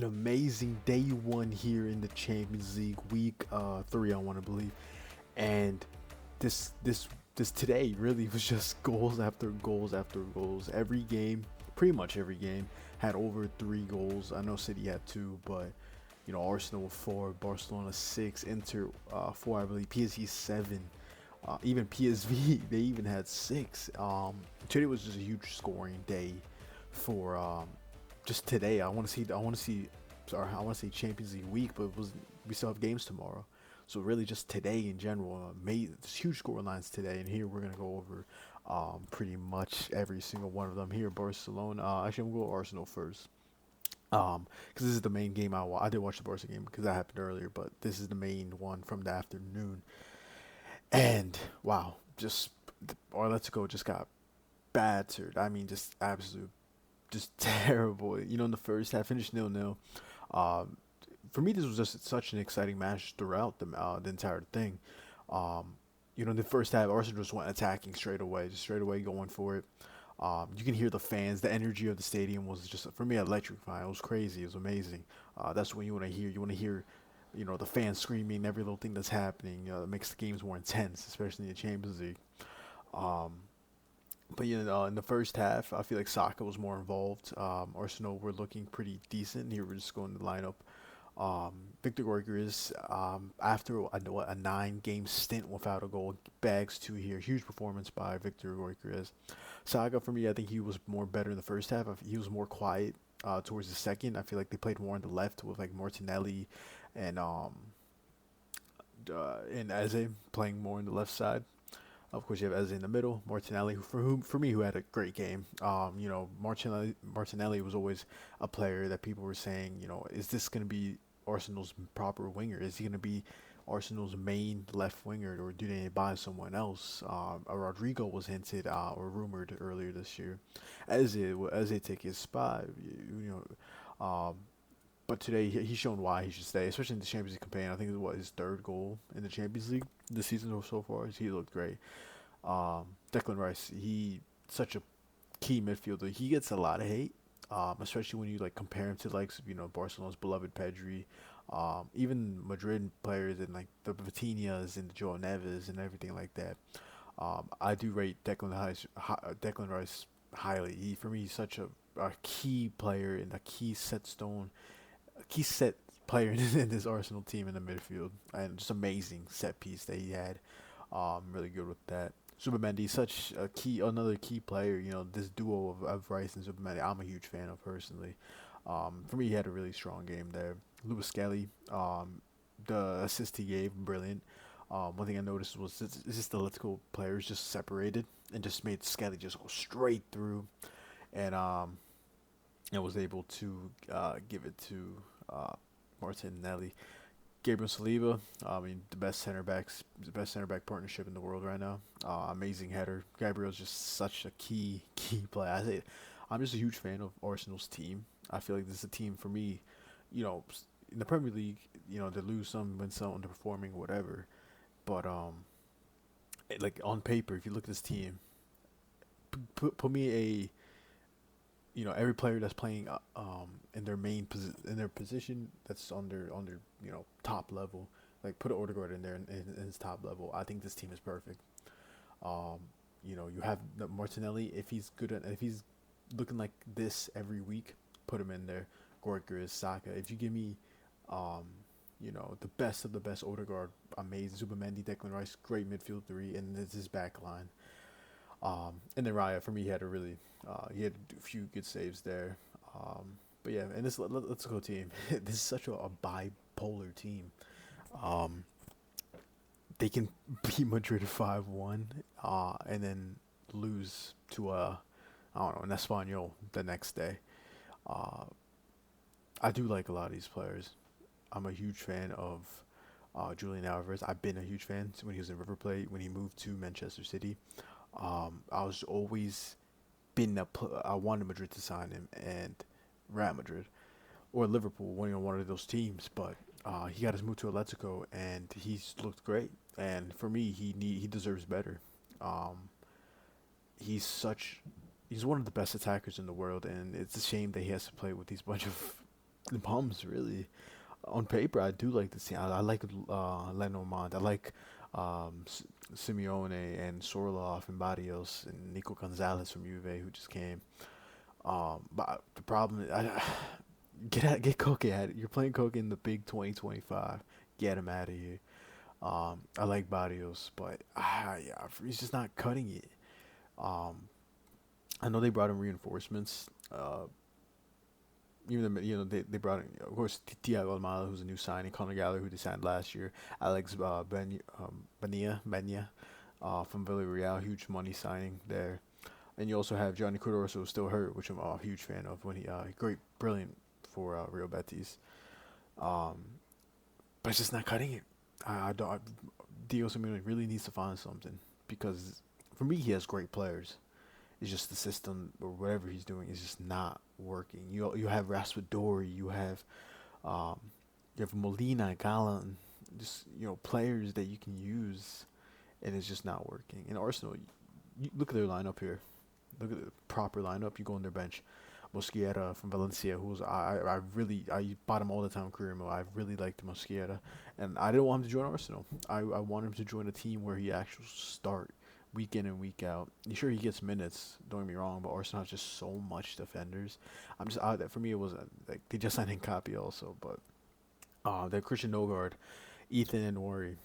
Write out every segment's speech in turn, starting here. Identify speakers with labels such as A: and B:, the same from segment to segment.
A: amazing day one here in the Champions League, week 3, I want to believe, and this this this today really was just goals after goals after goals. Every game, pretty much every game, had over 3 goals. I know City had 2, but Arsenal with 4, Barcelona 6, Inter 4, I believe, PSG 7. Even PSV, they even had 6. Today was just a huge scoring day for just today. I want to see Champions League week, but we still have games tomorrow. So really, just today in general, made there's huge score lines today, and here we're gonna go over pretty much every single one of them. Here, Barcelona. Actually, I'm gonna go Arsenal first. Because this is the main game I did watch the Barca game because that happened earlier, but this is the main one from the afternoon. And wow, just our Let's Go just got battered. I mean, just absolute, just terrible. In the first half, finished 0-0. Um, for me, this was just such an exciting match throughout the entire thing. In the first half, Arsenal just went attacking straight away, just straight away going for it. You can hear the fans, the energy of the stadium was just for me electrifying. It was crazy, it was amazing. That's what you want to hear. You want to hear, the fans screaming every little thing that's happening. It makes the games more intense, especially in the Champions League. Um, but in the first half, I feel like Saka was more involved. Arsenal were looking pretty decent. Here we're just going to line up. Victor Gorgers, after a 9-game stint without a goal, bags 2 here. Huge performance by Victor Gorgers. Saga, for me, I think he was more better in the first half. He was more quiet towards the second. I feel like they played more on the left with like Martinelli and Eze playing more on the left side. Of course, you have Eze in the middle. Martinelli, for me, who had a great game. Martinelli was always a player that people were saying, is this going to be Arsenal's proper winger? Is he going to be Arsenal's main left winger, or do they buy someone else? Rodrygo was hinted or rumored earlier this year. Eze take his spot, but today he's shown why he should stay, especially in the Champions League campaign. I think it was his 3rd goal in the Champions League this season so far. He looked great. Declan Rice, he such a key midfielder. He gets a lot of hate, especially when you like compare him to like Barcelona's beloved Pedri, even Madrid players and like the Vitinhas and the Joao Neves and everything like that. I do rate Declan Rice highly. For me, he's such a key player and a key set player in this Arsenal team in the midfield, and just amazing set piece that he had. Really good with that. Subamendi, such another key player. This duo of Rice and Subamendi, I'm a huge fan of personally. For me, he had a really strong game there. Lewis Skelly, the assist he gave, brilliant. One thing I noticed was just the Atletico players just separated and just made Skelly just go straight through, and I was able to give it to Martinelli. Gabriel Saliba, I mean, the best center back partnership in the world right now. Amazing header. Gabriel's just such a key player. I'm just a huge fan of Arsenal's team. I feel like this is a team for me. In the Premier League, they lose some, win some, underperforming, whatever. But like on paper, if you look at this team, put me every player that's playing in their in their position that's on their top level, like put Odegaard in there in his top level. I think this team is perfect. um you have Martinelli, if he's looking like this every week, put him in there. Gorka, Saka, if you give me um the best of the best, Odegaard, amazing. Zubamendi, Declan Rice, great midfield 3, and this is back line. And then Raya, for me, he had a few good saves there. But yeah, and let's go team. This is such a bipolar team. Um, they can beat Madrid 5-1, and then lose to I don't know, an Espanyol the next day. Uh, I do like a lot of these players. I'm a huge fan of Julian Alvarez. I've been a huge fan when he was in River Plate, when he moved to Manchester City. I was always I wanted Madrid to sign him, and Real Madrid or Liverpool, one of those teams. But he got his move to Atletico, and he's looked great. And for me, he deserves better. Um, he's such he's one of the best attackers in the world, and it's a shame that he has to play with these bunch of the bums really. On paper, I do like the team. I like Lenormand. I like Simeone and Sorloth and Barrios and Nico Gonzalez from Juve who just came. But the problem is, get Koke at it. You're playing Koke in the big 2025. Get him out of here. I like Barrios, but yeah, he's just not cutting it. Um, I know they brought in reinforcements. Even the, they brought in, of course, Thiago Almada, who's a new signing, Conor Gallagher, who they signed last year, Alex Benia from Villarreal, huge money signing there. And you also have Johnny Cordoroso, who's still hurt, which I'm a huge fan of. When he great, brilliant for Real Betis, um, but it's just not cutting it. I don't. Dio Simeone really needs to find something because for me, he has great players. It's just the system or whatever he's doing is just not working. You have Raspadori, um, you have Molina, Gallant, just players that you can use, and it's just not working. In Arsenal, you look at their lineup here. Look at the proper lineup. You go on their bench. Mosquera from Valencia, who's I bought him all the time career mode. I really liked Mosquera, and I didn't want him to join Arsenal. I want him to join a team where he actually start week in and week out. Sure, he gets minutes. Don't get me wrong, but Arsenal has just so much defenders. I'm just out that for me. It was like they just signed Hincapié also, but they're Christian Nogard, Ethan and Worry,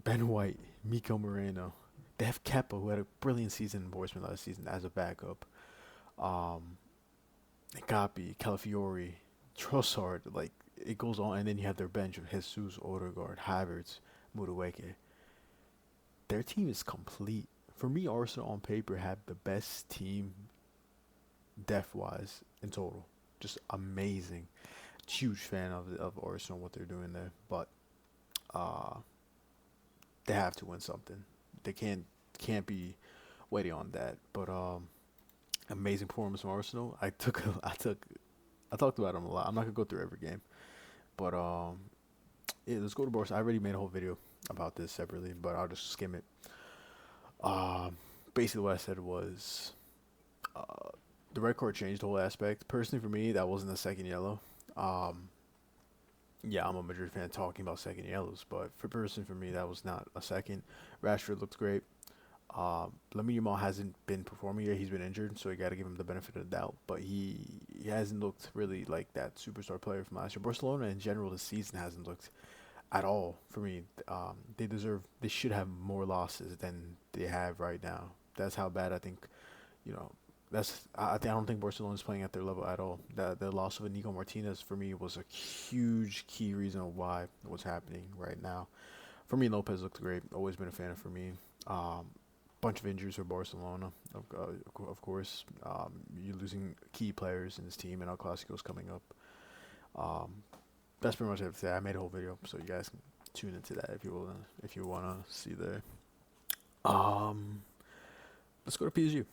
A: Ben White, Miko Moreno. They have Kepa, who had a brilliant season in Bournemouth last season as a backup. Um, Hincapié, Calafiori, Trossard. Like it goes on, and then you have their bench of Jesus, Odegaard, Havertz, Mudueke. Their team is complete. For me, Arsenal on paper have the best team depth wise in total. Just amazing. Huge fan of Arsenal, what they're doing there. But uh, they have to win something. They can't be waiting on that. But amazing performance from Arsenal. I talked about them a lot. I'm not gonna go through every game. But yeah, let's go to Barcelona. I already made a whole video about this separately, but I'll just skim it. Basically, what I said was uh, the red card changed the whole aspect. Personally, for me, that wasn't a second yellow. Um, yeah, I'm a Madrid fan talking about second yellows, but for me, that was not a second. Rashford looked great. Lamine Yamal hasn't been performing yet. He's been injured, so you got to give him the benefit of the doubt. But he hasn't looked really like that superstar player from last year. Barcelona in general this season hasn't looked at all for me. They should have more losses than they have right now. That's how bad I think. You know, I don't think Barcelona's playing at their level at all. The loss of Inigo Martinez for me was a huge key reason of why what's happening right now. For me, Lopez looked great. Always been a fan of for me. Bunch of injuries for Barcelona, of course. You're losing key players in this team, and El Clasico's coming up. Um, that's pretty much everything. I made a whole video, so you guys can tune into that if you wanna see there. Um, let's go to PSG.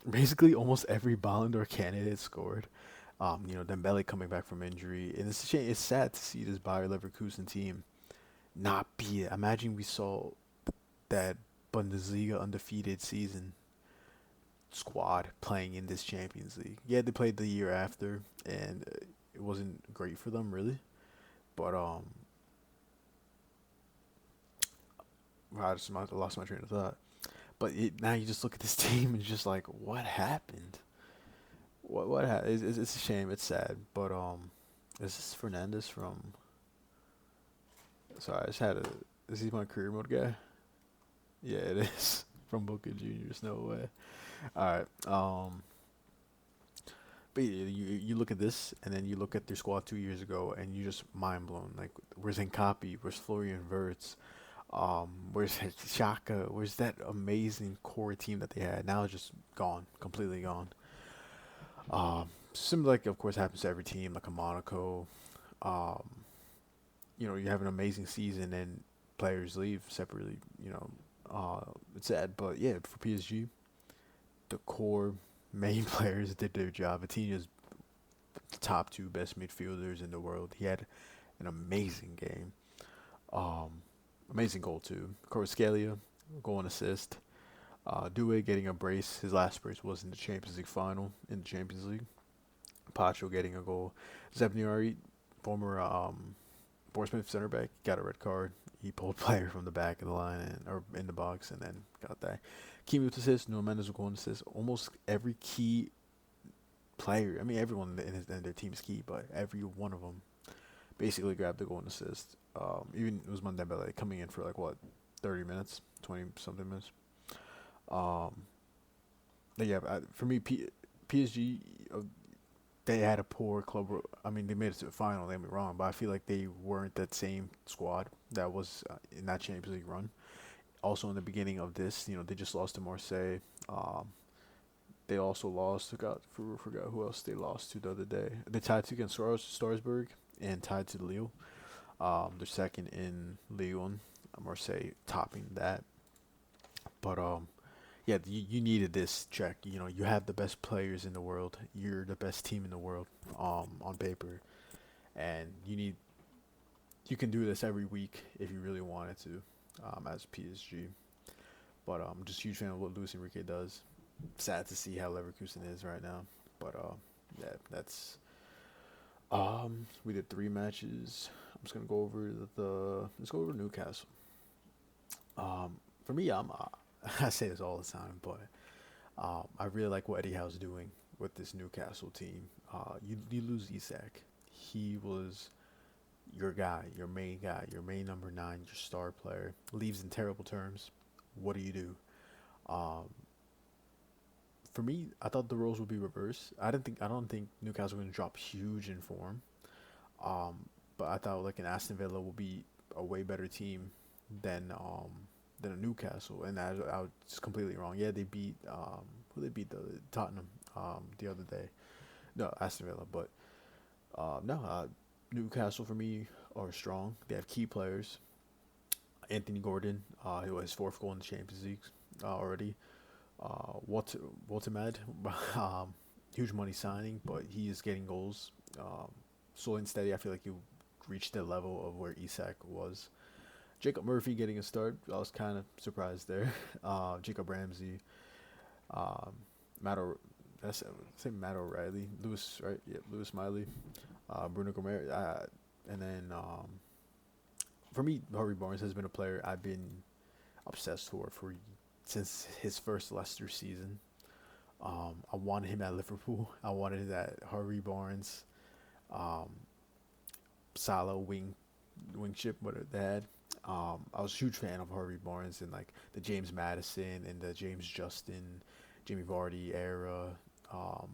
A: Basically, almost every Ballon d'Or candidate scored. Dembele coming back from injury, and it's a shame. It's sad to see this Bayer Leverkusen team not be it. Imagine we saw that Bundesliga undefeated season squad playing in this Champions League. Yeah, they played the year after, and it wasn't great for them really. But I lost my train of thought. But now you just look at this team and just like, what happened? What happened? It's a shame. It's sad. But is this Fernandez from? Sorry, I just had a. Is he my career mode guy? Yeah, it is from Boca Juniors. No way. All right. But you look at this, and then you look at their squad 2 years ago, and you just mind blown. Like, where's Nkapi? Where's Florian Wirtz? Where's Shaka? Where's that amazing core team that they had? Now it's just gone, completely gone. Similar, like of course happens to every team, like a Monaco. Um, you have an amazing season and players leave separately. It's sad, but yeah, for PSG, the core main players did their job. Vitinha's the top two best midfielders in the world. He had an amazing game. Um, Amazing goal too. Kvaratskhelia, goal and assist. Doué getting a brace. His last brace was in the Champions League final in the Champions League. Pacho getting a goal. Zebniari, former Bournemouth center back, got a red card. He pulled player from the back of the line or in the box and then got that. Key with assist, no Mendes with goal and assist. Almost every key player, I mean everyone in their team is key, but every one of them basically grabbed the goal and assist. Even Usman Dembele coming in for like what, 30 minutes, 20 something minutes. Um, but yeah, for me, PSG, they had a poor club. I mean, they made it to the final. Don't get me wrong, but I feel like they weren't that same squad that was in that Champions League run. Also, in the beginning of this, they just lost to Marseille. Um, they also lost. Forgot who else they lost to the other day. They tied to against Strasbourg and tied to Lille. They're second in Ligue 1. Marseille topping that. But yeah, you needed this check. You have the best players in the world. You're the best team in the world, on paper, and you can do this every week if you really wanted to, as PSG. But I'm just a huge fan of what Luis Enrique does. Sad to see how Leverkusen is right now, but yeah, that's we did 3 matches. I'm just gonna go over let's go over Newcastle. For me, I say this all the time, but I really like what Eddie Howe's doing with this Newcastle team. You lose Isak. He was your guy, your main guy, your main number 9, your star player. Leaves in terrible terms. What do? Um, for me, I thought the roles would be reversed. I don't think Newcastle were going to drop huge in form. Um, but I thought like an Aston Villa will be a way better team than a Newcastle, and I was completely wrong. Yeah, they beat who they beat the Tottenham the other day. No, Aston Villa, but no, Newcastle for me are strong. They have key players. Anthony Gordon, who has 4th goal in the Champions League already. Walter Mad, huge money signing, but he is getting goals. Slow and steady. I feel like he reached the level of where Isak was. Jacob Murphy getting a start. I was kind of surprised there. Jacob Ramsey, Matt, Matt O'Reilly, Lewis, right? Yeah, Lewis Miley, Bruno Gomes, and then for me, Harvey Barnes has been a player I've been obsessed for since his first Leicester season. I wanted him at Liverpool. I wanted that Harvey Barnes, um, Salah wingship, what they had. I was a huge fan of Harvey Barnes and like the James Madison and the James Justin, Jamie Vardy era. Um,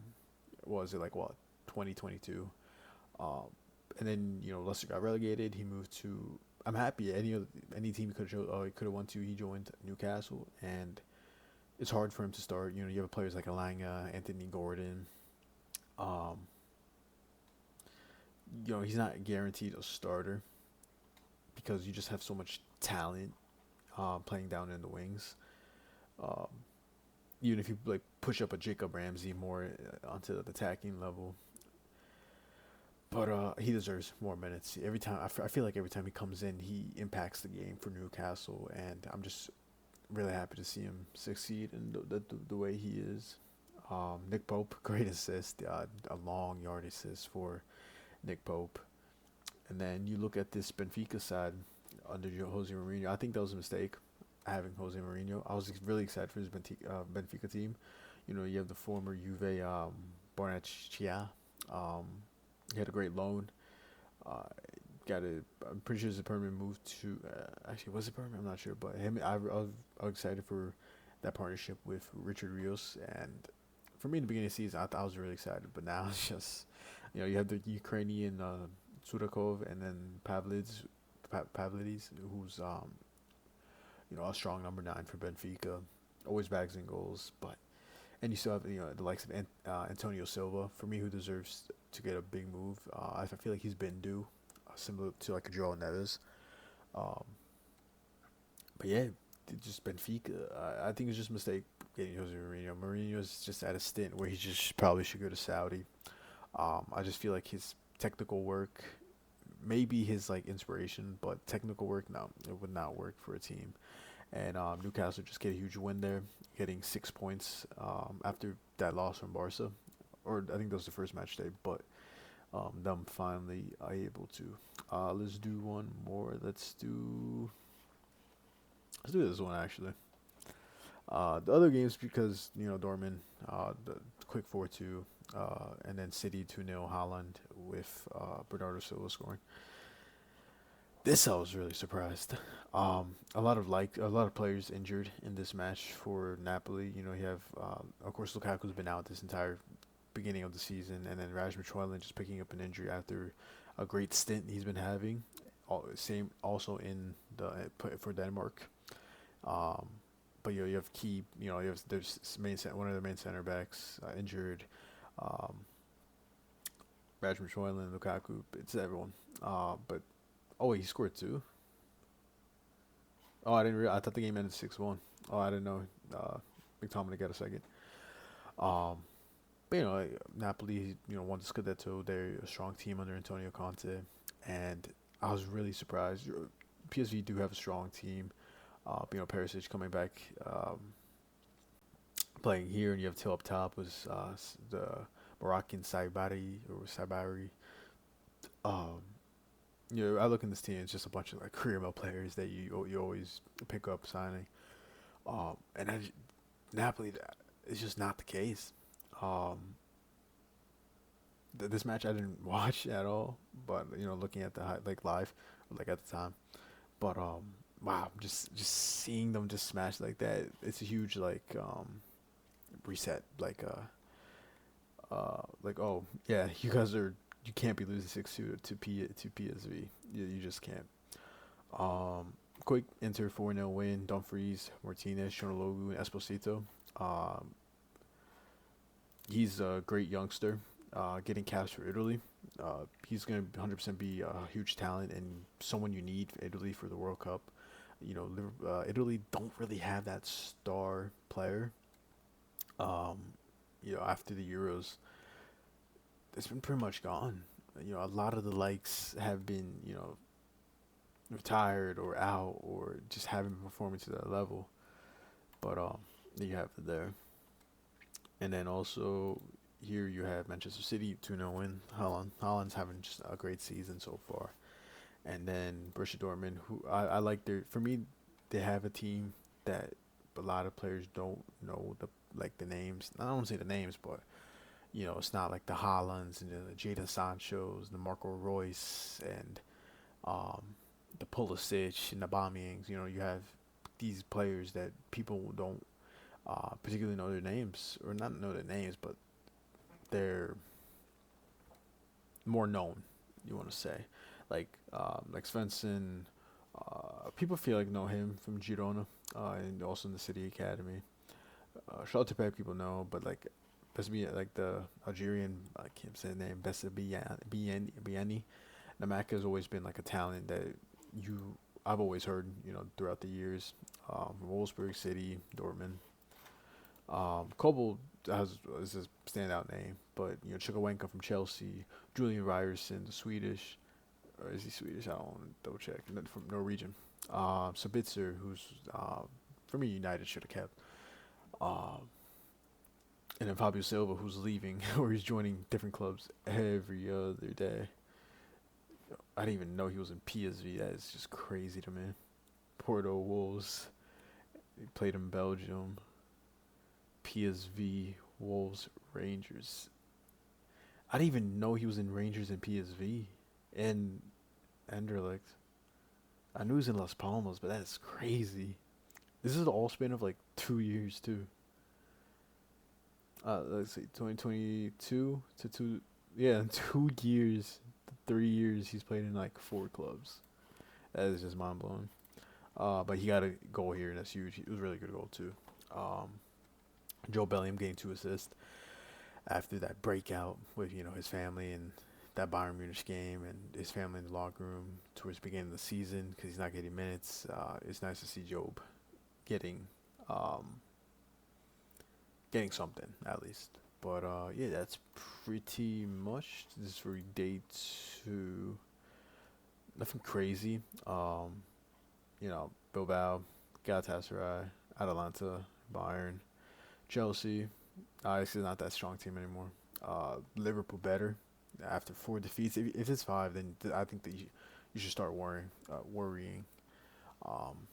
A: what was it like? What 2022? Um, and then Leicester got relegated. He moved to. I'm happy. Any team he could have won to. He joined Newcastle, and it's hard for him to start. You have players like Alanga, Anthony Gordon. Um, he's not guaranteed a starter because you just have so much talent playing down in the wings. Um, Even if you like push up a Jacob Ramsey more onto the attacking level, but he deserves more minutes. Every time I feel like every time he comes in, he impacts the game for Newcastle, and I'm just really happy to see him succeed in the way he is. Nick Pope, great assist, a long yard assist for Nick Pope. And then you look at this Benfica side under Jose Mourinho. I think that was a mistake having Jose Mourinho. I was really excited for his Benfica team. You have the former Juve Barnechea. He had a great loan. Uh, I'm pretty sure it's a permanent move to. Actually, was it permanent? I'm not sure, but him. I was excited for that partnership with Richard Rios, and for me in the beginning of the season, I was really excited. But now it's just, you have the Ukrainian Surakov and then Pavlidis, who's a strong number 9 for Benfica, always bags in goals. But and you still have the likes of Antonio Silva, for me, who deserves to get a big move. I feel like he's been due, similar to like a Joao Neves. Um, but yeah, just Benfica. I think it's just a mistake getting Jose Mourinho. Mourinho's just at a stint where he just probably should go to Saudi. I just feel like his technical work, maybe his like inspiration, but technical work, no, it would not work for a team. And Newcastle just get a huge win there, getting 6 points after that loss from Barca. or I think that was the first match day, but them finally are able to. Let's do one more. Let's do this one actually. The other games because Dortmund, the quick 4-2, and then City 2-0 Holland with Bernardo Silva scoring. This I was really surprised. A lot of players injured in this match for Napoli. You have of course Lukaku's been out this entire beginning of the season, and then Rasmus Højlund just picking up an injury after a great stint he's been having. Same also in the for Denmark. Um, but you have key. You have there's one of the main center backs injured. Um, Rasmus Højlund, Lukaku, it's everyone. But oh, wait, he scored two. Oh, I didn't. I thought the game ended 6-1. Oh, I didn't know. McTominay got a second. Um, but Napoli, won the Scudetto. They're a strong team under Antonio Conte, and I was really surprised. PSV do have a strong team. Perisic coming back, playing here, and you have Till up top was the Moroccan Saibari. Um, I look in this team; it's just a bunch of like career male players that you always pick up signing. And Napoli, it's just not the case. Um, this match I didn't watch at all, but looking at the like live, like at the time. But wow, just seeing them just smash like that, it's a huge like reset. Like oh yeah, you can't be losing 6-2 to PSV. You just can't. Quick Inter 4-0 win. Dumfries, Martinez, Shonologu, and Esposito. Um, he's a great youngster. Getting caps for Italy. He's going to 100% be a huge talent and someone you need for Italy for the World Cup. Italy don't really have that star player. Um, after the Euros, it's been pretty much gone. A lot of the likes have been, retired or out or just haven't been performing to that level. But you have it there. And then also here you have Manchester City 2-0 win. Holland's having just a great season so far. And then Borussia Dortmund, who I like for me, they have a team that a lot of players don't know the names. I don't want to say the names, but it's not like the Haalands and the Jadon Sanchos, the Marco Royce, and um, the Pulisic and the Bamians. You have these players that people don't particularly know their names, or not know their names, but they're more known. You want to say, like Svensson. People feel like know him from Girona, and also in the City Academy. Charlotte Pep people know, but like Besbi, like the Algerian, I can't say the name, Bessa Biani. Namaka has always been like a talent that I've always heard, throughout the years, from Wolfsburg, City, Dortmund. Kobel is a standout name, but Chukwuemeka from Chelsea, Julian Ryerson, the Swedish, or is he Swedish? I don't want to double check. From Norwegian. Sabitzer, who's for me United should have kept. Um, and then Fabio Silva, who's leaving or he's joining different clubs every other day. I didn't even know he was in PSV. That is just crazy to me. Porto Wolves. He played in Belgium. PSV, Wolves, Rangers. I didn't even know he was in Rangers and PSV and Anderlecht. I knew he was in Las Palmas, but that is crazy. This is the all span of like 2 years too. Let's see, 2022 to two. Yeah, in 2 years, 3 years, he's played in like 4 clubs. That is just mind blowing. But he got a goal here, and that's huge. It was a really good goal too. Um, Joe Bellingham getting 2 assists after that breakout with his family and that Bayern Munich game and his family in the locker room towards the beginning of the season because he's not getting minutes. It's nice to see Job getting getting something at least. But yeah, that's pretty much this for day 2. Nothing crazy. Bilbao, Galatasaray, Atalanta, Bayern, Chelsea. It's not that strong team anymore. Liverpool better after 4 defeats. If it's five, then I think that you should start worrying. Um,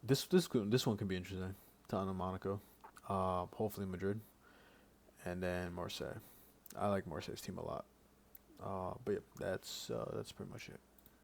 A: this one could be interesting. Tottenham, Monaco, hopefully Madrid, and then Marseille. I like Marseille's team a lot. But yeah, that's pretty much it.